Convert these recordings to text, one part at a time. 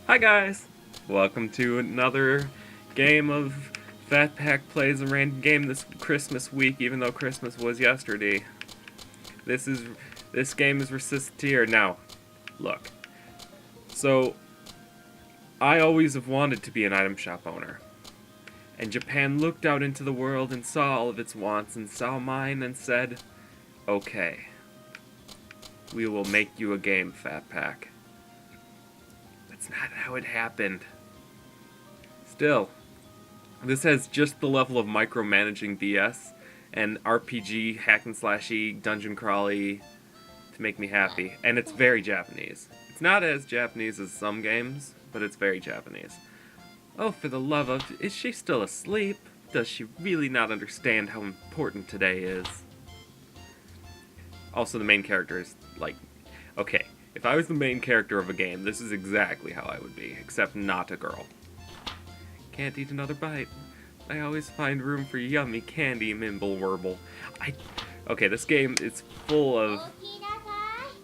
Hi guys! Welcome to another game of Fat Pack Plays a Random Game this Christmas week, even though Christmas was yesterday. This game is Recettear. Now, look. So, I always have wanted to be an item shop owner. And Japan looked out into the world and saw all of its wants and saw mine and said, okay, we will make you a game, Fat Pack. That's not how it happened. Still, this has just the level of micromanaging BS and RPG hack and slashy dungeon crawly to make me happy, and it's very Japanese. It's not as Japanese as some games, but it's very Japanese. Oh, for the love of, is she still asleep? Does she really not understand how important today is? Also, the main character is like, okay, if I was the main character of a game, this is exactly how I would be, except not a girl. Can't eat another bite. I always find room for yummy candy, Mimble Werble. Okay, this game is full of,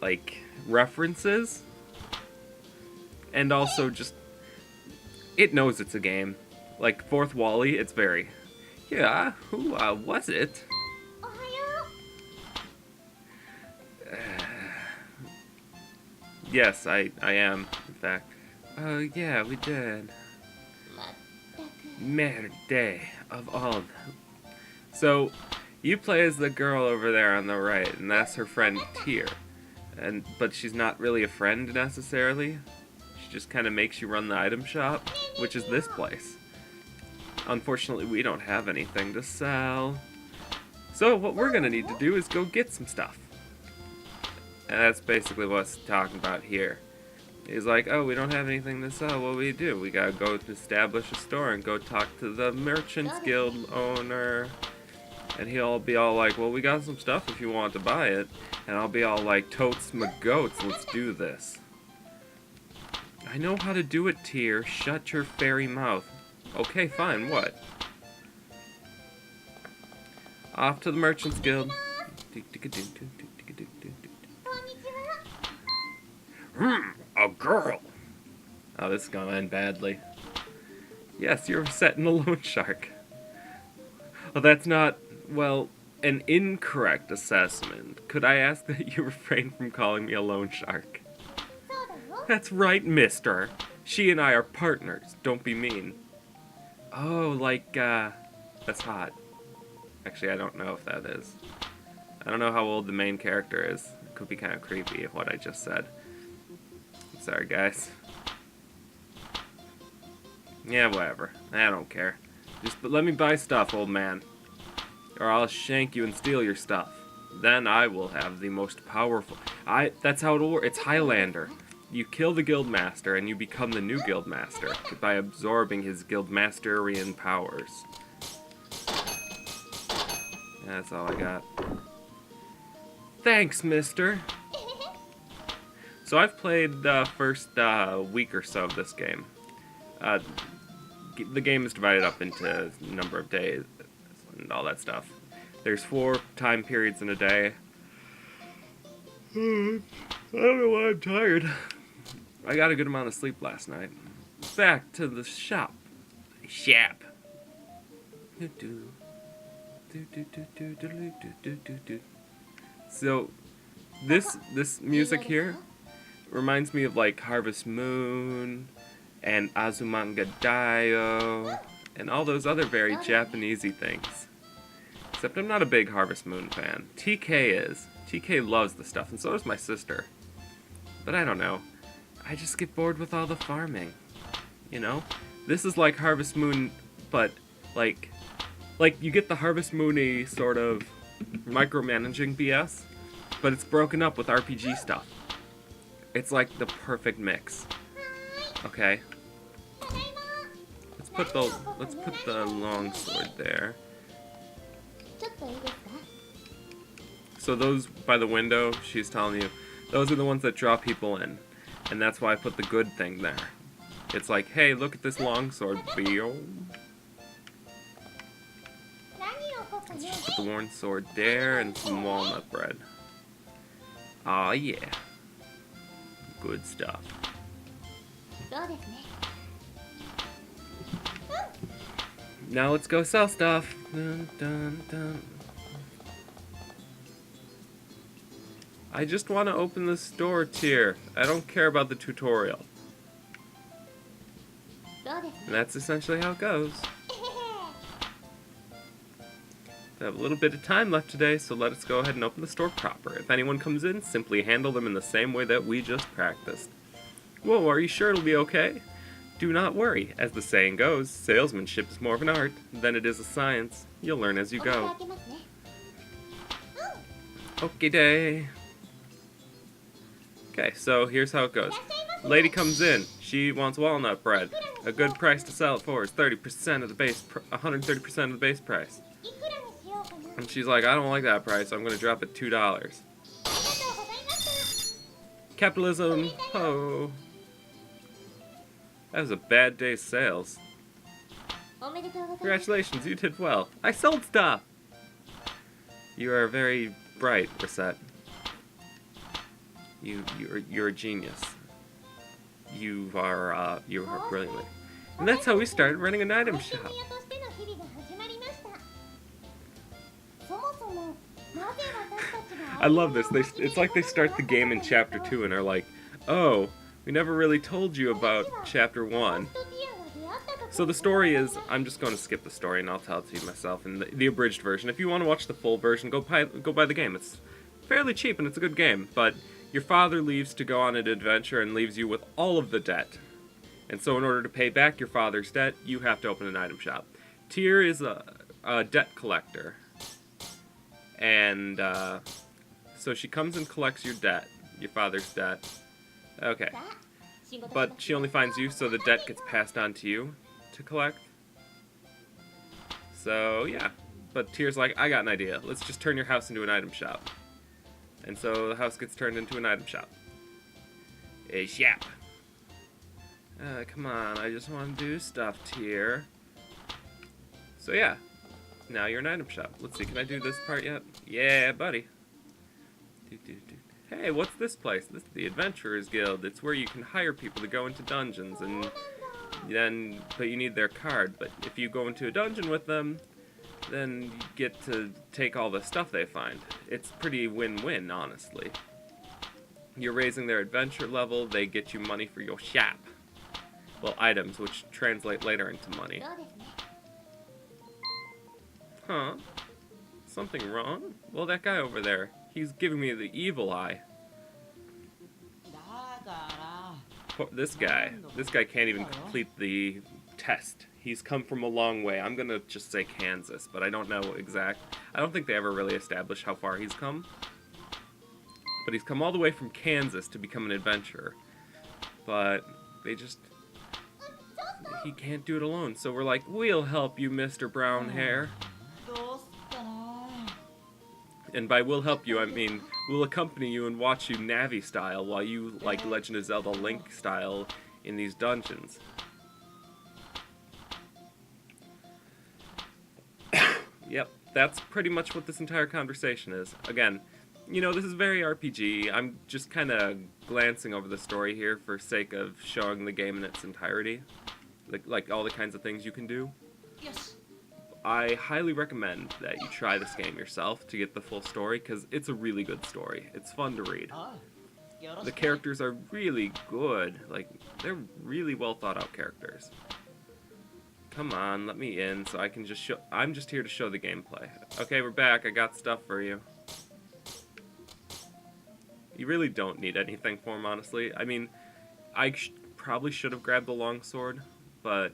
like, references. And also just, it knows it's a game. Like, Fourth Wally, it's very, yeah, who was it? Yes, I am, in fact. Oh, yeah, we did. Merde of all. So, you play as the girl over there on the right, and that's her friend Tyr. But she's not really a friend necessarily. She just kind of makes you run the item shop, which is this place. Unfortunately, we don't have anything to sell. So what we're gonna need to do is go get some stuff. And that's basically what's talking about here. He's like, oh, we don't have anything to sell. What do? We gotta go establish a store and go talk to the Merchants Guild owner. And he'll be all like, well, we got some stuff if you want to buy it. And I'll be all like, totes my goats, let's do this. I know how to do it, Tyr. Shut your fairy mouth. Okay, fine, what? Off to the Merchants Guild. A girl! Oh, this is gonna end badly. Yes, you're setting a loan shark. Well, that's not, well, an incorrect assessment. Could I ask that you refrain from calling me a loan shark? That's right, mister. She and I are partners. Don't be mean. Oh, like, that's hot. Actually, I don't know if that is. I don't know how old the main character is. It could be kind of creepy, what I just said. Sorry, guys. Yeah, whatever. I don't care. Just let me buy stuff, old man. Or I'll shank you and steal your stuff. Then I will have the most powerful... That's how it'll work. It's Highlander. You kill the guildmaster and you become the new guildmaster by absorbing his guildmasterian powers. That's all I got. Thanks, mister. So I've played the first week or so of this game. The game is divided up into a number of days and all that stuff. There's 4 time periods in a day. I don't know why I'm tired. I got a good amount of sleep last night. Back to the shop. Shop. So, this music here reminds me of like Harvest Moon and Azumanga Daioh and all those other very Japanesey things. Except I'm not a big Harvest Moon fan. TK is. TK loves the stuff, and so does my sister. But I don't know. I just get bored with all the farming. You know? This is like Harvest Moon, but like you get the Harvest Moon-y sort of micromanaging BS, but it's broken up with RPG stuff. It's like the perfect mix. Okay. Let's put the long sword there. So those by the window, she's telling you, those are the ones that draw people in. And that's why I put the good thing there. It's like, hey, look at this longsword, Bill. Let's just put the worn sword there and some walnut bread. Aw, yeah. Good stuff. Now let's go sell stuff. Dun, dun, dun. I just want to open the store tier. I don't care about the tutorial. And that's essentially how it goes. We have a little bit of time left today, so let us go ahead and open the store proper. If anyone comes in, simply handle them in the same way that we just practiced. Whoa, are you sure it'll be okay? Do not worry. As the saying goes, salesmanship is more of an art than it is a science. You'll learn as you go. Okay day. Okay, so here's how it goes. Lady comes in. She wants walnut bread. A good price to sell it for is 30% of the base, 130% of the base price. And she's like, I don't like that price, so I'm going to drop it $2. Capitalism, ho! That was a bad day's sales. Congratulations, you did well. I sold stuff! You are very bright, Recette. You're a genius. You are brilliant. And that's how we started running an item shop. I love this. It's like they start the game in Chapter 2 and are like, oh, we never really told you about Chapter 1. So the story is, I'm just going to skip the story and I'll tell it to you myself in the abridged version. If you want to watch the full version, go buy the game. It's fairly cheap and it's a good game, but your father leaves to go on an adventure and leaves you with all of the debt. And so in order to pay back your father's debt, you have to open an item shop. Tyr is a debt collector. And so she comes and collects your debt, your father's debt. Okay. But she only finds you, so the debt gets passed on to you to collect. So, yeah. But Tyr's like, I got an idea. Let's just turn your house into an item shop. And so the house gets turned into an item shop. A shop. Come on, I just want to do stuff, Tyr. So, yeah. Now you're an item shop. Let's see, can I do this part yet? Yeah, buddy. Hey, what's this place? This is the Adventurers Guild. It's where you can hire people to go into dungeons, and but you need their card. But if you go into a dungeon with them, then you get to take all the stuff they find. It's pretty win-win, honestly. You're raising their adventure level, they get you money for your shop. Well, items, which translate later into money. Huh? Something wrong? Well, that guy over there, he's giving me the evil eye. This guy can't even complete the test. He's come from a long way. I'm gonna just say Kansas, but I don't know I don't think they ever really established how far he's come. But he's come all the way from Kansas to become an adventurer. But he can't do it alone. So we're like, we'll help you, Mr. Brown Hair. And by we'll help you, I mean we'll accompany you and watch you Navi style while you like Legend of Zelda Link style in these dungeons. Yep, that's pretty much what this entire conversation is. Again, you know, this is very RPG. I'm just kind of glancing over the story here for sake of showing the game in its entirety. Like all the kinds of things you can do. Yes. I highly recommend that you try this game yourself to get the full story, because it's a really good story. It's fun to read. The characters are really good. Like, they're really well thought out characters. Come on, let me in so I can just show... I'm just here to show the gameplay. Okay, we're back. I got stuff for you. You really don't need anything for him, honestly. I mean, I probably should have grabbed the longsword, but...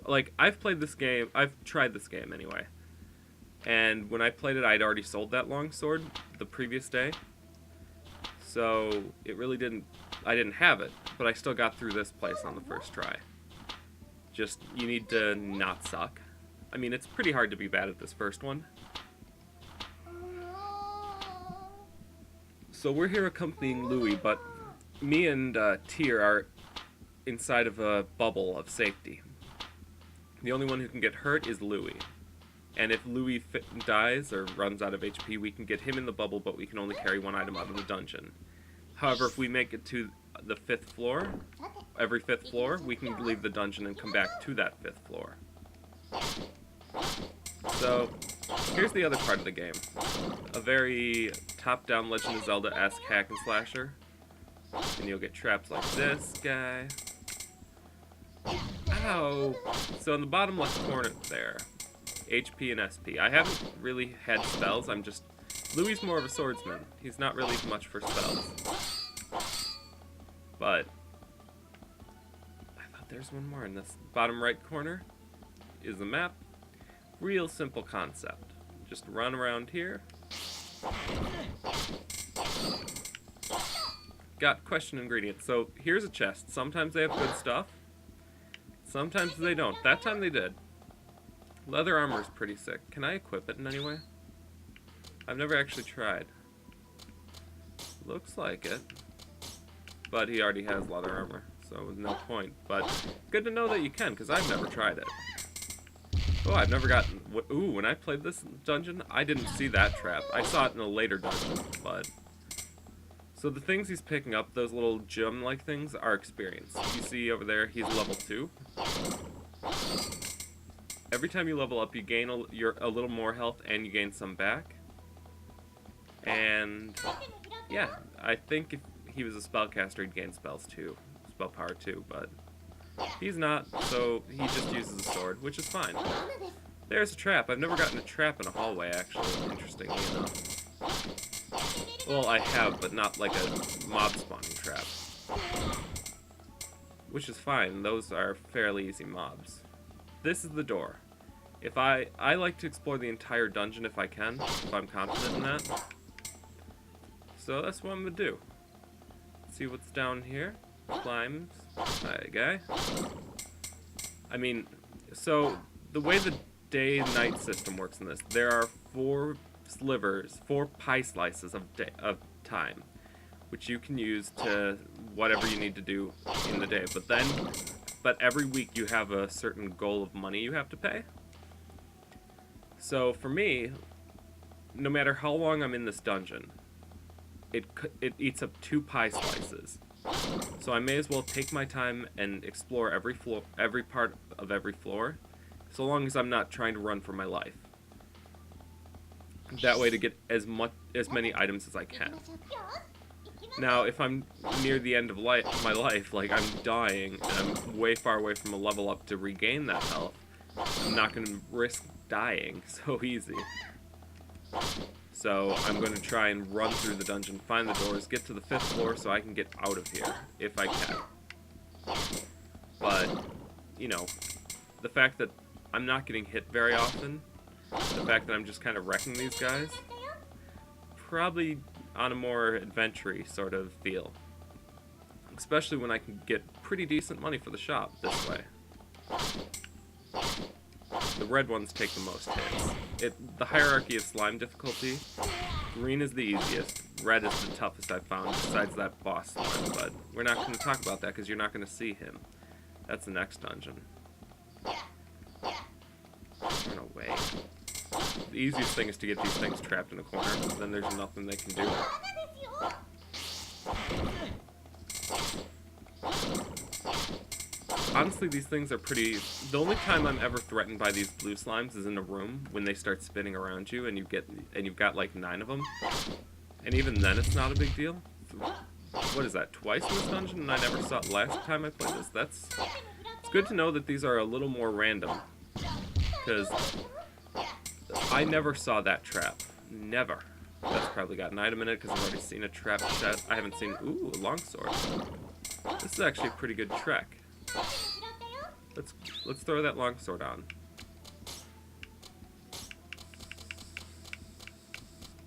Like, I've tried this game anyway. And when I played it, I'd already sold that longsword the previous day. So, I didn't have it, but I still got through this place on the first try. Just, you need to not suck. I mean, it's pretty hard to be bad at this first one. So we're here accompanying Louie, but me and Tyr are inside of a bubble of safety. The only one who can get hurt is Louie. And if Louis dies or runs out of HP, we can get him in the bubble, but we can only carry one item out of the dungeon. However, if we make it to the 5th floor, every 5th floor, we can leave the dungeon and come back to that 5th floor. So, here's the other part of the game. A very top-down Legend of Zelda-esque hack and slasher. And you'll get traps like this guy. Ow! So in the bottom left corner there, HP and SP. I haven't really had spells, I'm just... Louis is more of a swordsman. He's not really much for spells. But... I thought there's one more in this bottom right corner. Is the map. Real simple concept. Just run around here. Got question ingredients. So here's a chest. Sometimes they have good stuff. Sometimes they don't. That time they did. Leather armor is pretty sick. Can I equip it in any way? I've never actually tried. Looks like it. But he already has leather armor, so no point. But good to know that you can, because I've never tried it. Oh, I've never gotten... Ooh, when I played this dungeon, I didn't see that trap. I saw it in a later dungeon, but... So the things he's picking up, those little gem-like things, are experience. You see over there, he's level 2. Every time you level up, you gain a little more health, and you gain some back. And... yeah, I think if he was a spellcaster, he'd gain spells too. Spell power too, but... he's not, so he just uses a sword, which is fine. There's a trap. I've never gotten a trap in a hallway, actually, interestingly enough. Well, I have, but not like a mob spawning trap. Which is fine. Those are fairly easy mobs. This is the door. If I like to explore the entire dungeon if I can, if I'm confident in that. So that's what I'm gonna do. See what's down here. Climbs. Hi, guy. I mean, so the way the day-night system works in this, there are 4 pie slices of time, which you can use to whatever you need to do in the day. But every week you have a certain goal of money you have to pay. So for me, no matter how long I'm in this dungeon, it eats up 2 pie slices. So I may as well take my time and explore every part of every floor, so long as I'm not trying to run for my life. That way to get as many items as I can. Now, if I'm near the end of my life, like I'm dying, and I'm way far away from a level up to regain that health, I'm not going to risk dying so easy. So I'm going to try and run through the dungeon, find the doors, get to the 5th floor so I can get out of here, if I can. But, you know, the fact that I'm not getting hit very often, the fact that I'm just kind of wrecking these guys, probably on a more adventure-y sort of feel. Especially when I can get pretty decent money for the shop this way. The red ones take the most hits. The hierarchy of slime difficulty, green is the easiest, red is the toughest I've found, besides that boss slime, but we're not going to talk about that because you're not going to see him. That's the next dungeon. Run away. The easiest thing is to get these things trapped in a corner, then there's nothing they can do. Honestly, these things are pretty... The only time I'm ever threatened by these blue slimes is in a room when they start spinning around you and you've got like 9 of them. And even then it's not a big deal. What is that, twice in this dungeon and I never saw it last time I played this? It's good to know that these are a little more random. Because I never saw that trap. Never. That's probably got an item in it because I've already seen a trap chest. I haven't seen... Ooh, a longsword. This is actually a pretty good trek. Let's throw that longsword on.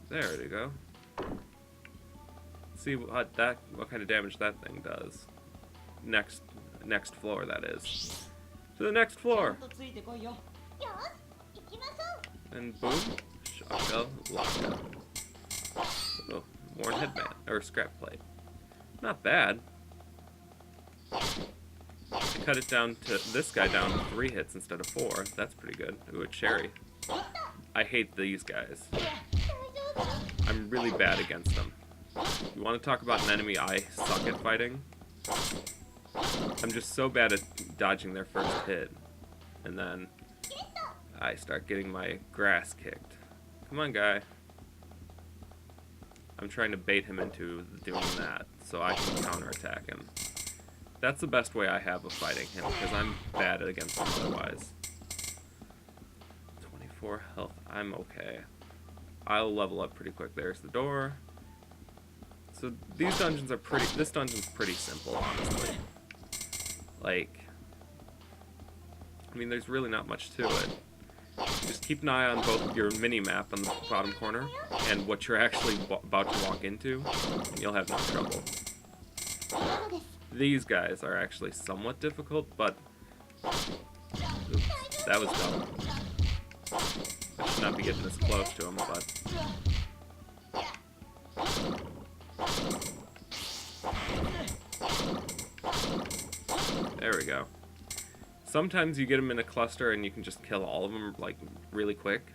There we go. See what kind of damage that thing does. Next floor, that is. To the next floor. And boom, shaka laka. Oh, worn headband or scrap plate. Not bad. I cut it down to this guy down to 3 hits instead of 4. That's pretty good. Ooh, a cherry. I hate these guys. I'm really bad against them. You want to talk about an enemy I suck at fighting? I'm just so bad at dodging their first hit. And then I start getting my grass kicked. Come on, guy. I'm trying to bait him into doing that so I can counterattack him. That's the best way I have of fighting him, because I'm bad against him otherwise. 24 health. I'm okay. I'll level up pretty quick. There's the door. So these dungeons are pretty... This dungeon's pretty simple, honestly. Like... I mean, there's really not much to it. Just keep an eye on both your mini-map on the bottom corner and what you're actually about to walk into, and you'll have no trouble. These guys are actually somewhat difficult, but... Oops, that was dumb. I should not be getting this close to him, but... There we go. Sometimes you get them in a cluster and you can just kill all of them, like, really quick.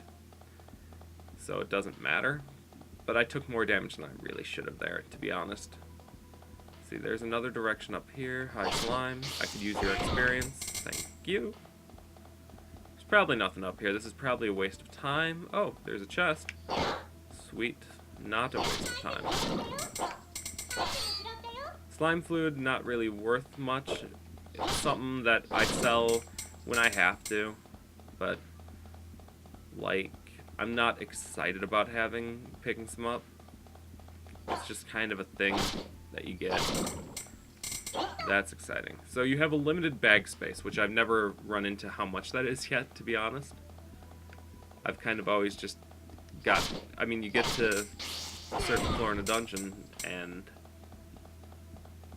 So it doesn't matter. But I took more damage than I really should have there, to be honest. See, there's another direction up here. Hi, slime. I could use your experience. Thank you. There's probably nothing up here. This is probably a waste of time. Oh, there's a chest. Sweet. Not a waste of time. Slime fluid, not really worth much. It's something that I sell when I have to, but, like, I'm not excited about picking some up. It's just kind of a thing that you get. That's exciting. So you have a limited bag space, which I've never run into how much that is yet, to be honest. I've kind of always just got... I mean, you get to a certain floor in a dungeon, and...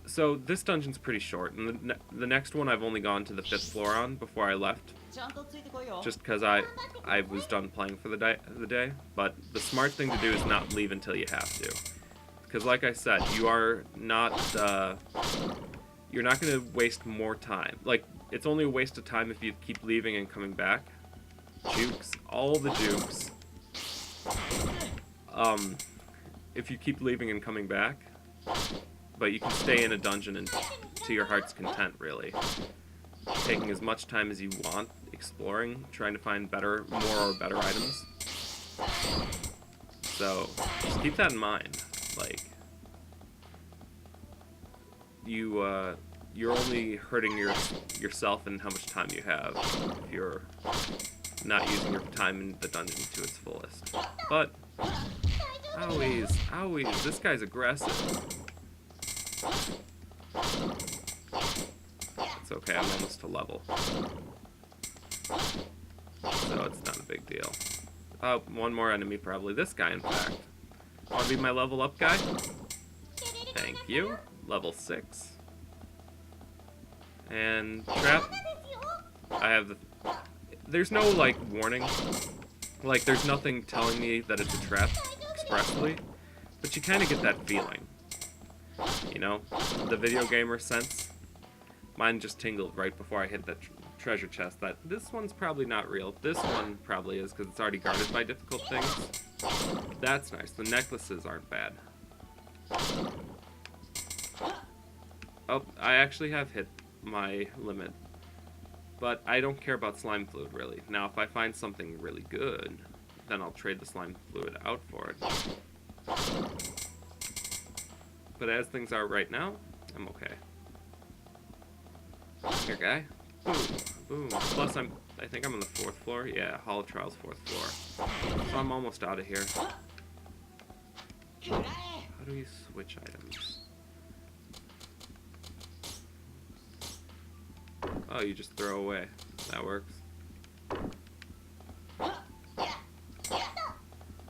So this dungeon's pretty short, and the next one I've only gone to the 5th floor on before I left, just because I was done playing for the day. But the smart thing to do is not leave until you have to, because like I said, you're not going to waste more time. Like, it's only a waste of time if you keep leaving and coming back. Jukes, all the jukes. If you keep leaving and coming back. But you can stay in a dungeon and to your heart's content, really. Taking as much time as you want, exploring, trying to find more or better items. So, just keep that in mind. Like, you're only hurting yourself and how much time you have if you're not using your time in the dungeon to its fullest. But, owies, this guy's aggressive. It's okay, I'm almost to level. So it's not a big deal. Oh, one more enemy probably. This guy, in fact. Want to be my level up guy? Thank you. Level 6. And trap. I have the... There's no, like, warning. Like, there's nothing telling me that it's a trap expressly. But you kind of get that feeling. You know, the video gamer sense. Mine just tingled right before I hit that treasure chest that this one's probably not real. This one probably is because it's already guarded by difficult things. That's nice. The necklaces aren't bad. Oh, I actually have hit my limit. But I don't care about slime fluid, really. Now, if I find something really good, then I'll trade the slime fluid out for it. But as things are right now, I'm okay. Here, guy. Boom. Boom. Plus, I think I'm on the 4th floor. Yeah, Hall of Trials 4th floor. So I'm almost out of here. How do we switch items? Oh, you just throw away. That works.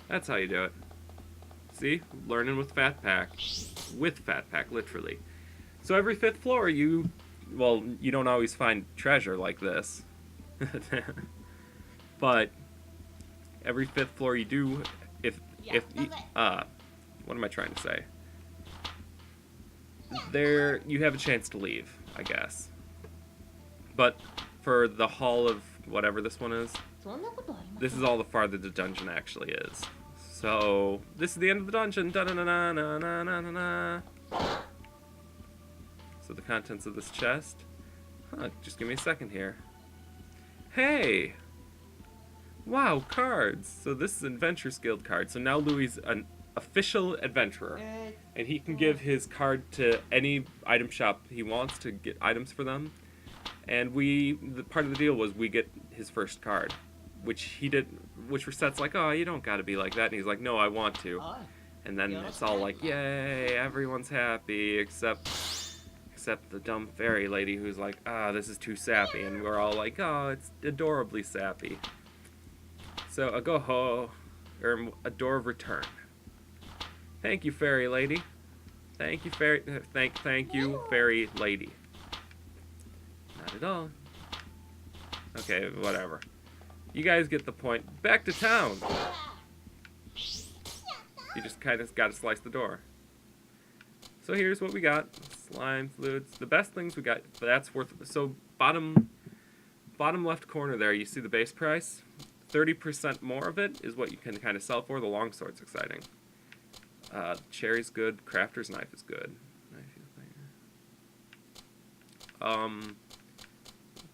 That's how you do it. See? Learning with Fat Pack. With Fat Pack, literally. So every 5th floor, you don't always find treasure like this. But every 5th floor you do, what am I trying to say? You have a chance to leave, I guess. But for the Hall of whatever this one is. そんなことありません。 This is all the farther the dungeon actually is. So, this is the end of the dungeon. Da-na-na-na-na-na-na-na. So the contents of this chest. Huh, just give me a second here. Hey! Wow, cards! So this is an Adventurers Guild card. So now Louis an official adventurer. And he can give his card to any item shop he wants to get items for them. And part of the deal was we get his first card. Which he did, which Resette's like, oh, you don't gotta be like that. And he's like, no, I want to. And then it's all like, yay, everyone's happy, except the dumb fairy lady who's like, this is too sappy. And we're all like, oh, it's adorably sappy. So, agoho, or a door of return. Thank you, fairy lady. Thank you, thank you, fairy lady. Not at all. Okay, whatever. You guys get the point. Back to town! You just kind of gotta slice the door. So here's what we got. Slime, fluids. The best things we got, but that's worth... So bottom left corner there, you see the base price? 30% more of it is what you can kind of sell for. The longsword's exciting. Cherry's good. Crafter's knife is good.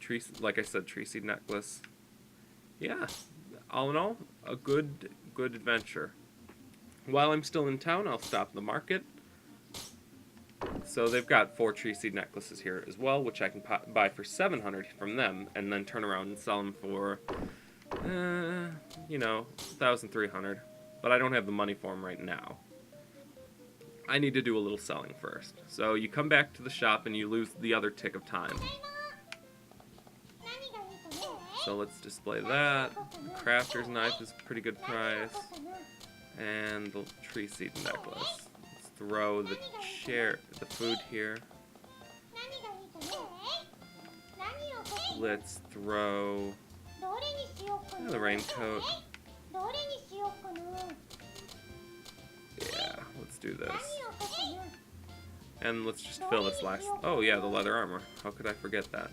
Tree, like I said, tree seed necklace. Yeah, all in all, a good adventure. While I'm still in town, I'll stop at the market. So they've got 4 tree seed necklaces here as well, which I can buy for 700 from them, and then turn around and sell them for, 1,300. But I don't have the money for them right now. I need to do a little selling first. So you come back to the shop and you lose the other tick of time. So let's display that. The crafter's knife is a pretty good price. And the tree seed necklace. Let's throw the food here. Let's throw the raincoat. Yeah, let's do this. And let's just fill this last... Oh yeah, the leather armor. How could I forget that?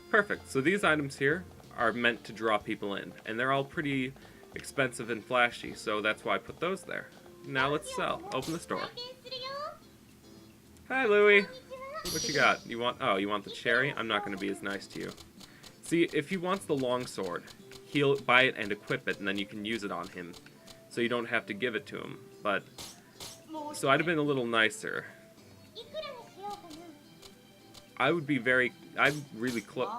Perfect. So these items here are meant to draw people in. And they're all pretty expensive and flashy, so that's why I put those there. Now let's sell. Open the store. Hi, Louie. What you got? You want the cherry? I'm not going to be as nice to you. See, if he wants the longsword, he'll buy it and equip it, and then you can use it on him. So you don't have to give it to him. But, so I'd have been a little nicer. I'm really close.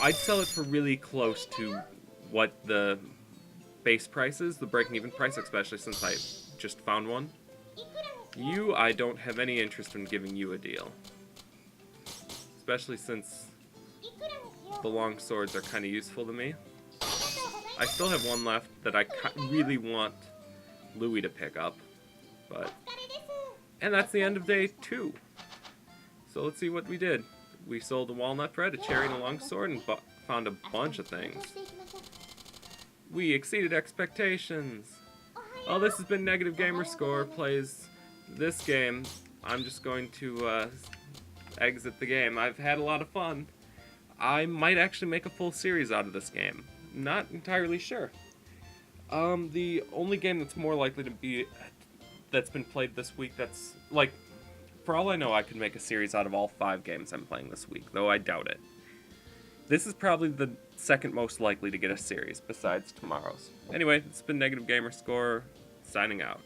I'd sell it for really close to what the base price is, the breaking even price, especially since I just found one. I don't have any interest in giving you a deal. Especially since the long swords are kind of useful to me. I still have one left that I really want Louie to pick up. And that's the end of day 2. So let's see what we did. We sold a walnut bread, a cherry, and a longsword, and found a bunch of things. We exceeded expectations. Oh, this has been Negative Gamer Score plays this game. I'm just going to exit the game. I've had a lot of fun. I might actually make a full series out of this game. Not entirely sure. The only game that's more likely to be that's been played this week that's like, for all I know, I could make a series out of all 5 games I'm playing this week, though I doubt it. This is probably the second most likely to get a series besides tomorrow's. Anyway, it's been Negative Gamer Score, signing out.